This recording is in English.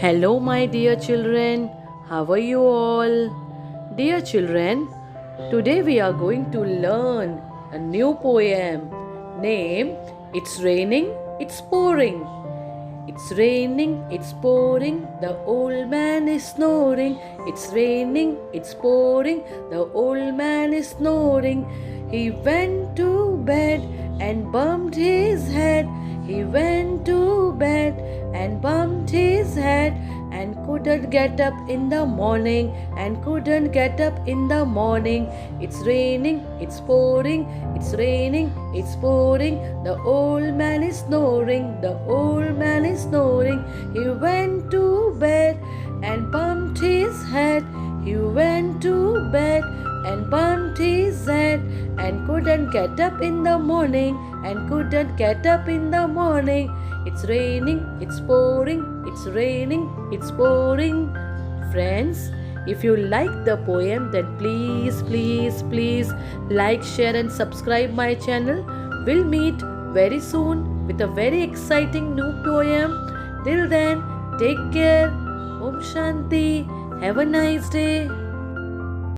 Hello, my dear children. How are you all? Dear children, today we are going to learn a new poem named It's Raining, It's Pouring. It's raining, it's pouring, the old man is snoring. It's raining, it's pouring, the old man is snoring. He went to bed and bumped his head. He went to bed and bumped his head and couldn't get up in the morning and couldn't get up in the morning. It's raining, it's pouring, it's raining, it's pouring. The old man is snoring, the old man is snoring. He went to bed and bumped his head. He went to bed and bumped his head and couldn't get up in the morning and couldn't get up in the morning. It's raining, it's pouring, it's raining, it's pouring. Friends, if you like the poem, then please like, share and subscribe my channel. We'll meet very soon with a very exciting new poem. Till then, take care. Om Shanti. Have a nice day.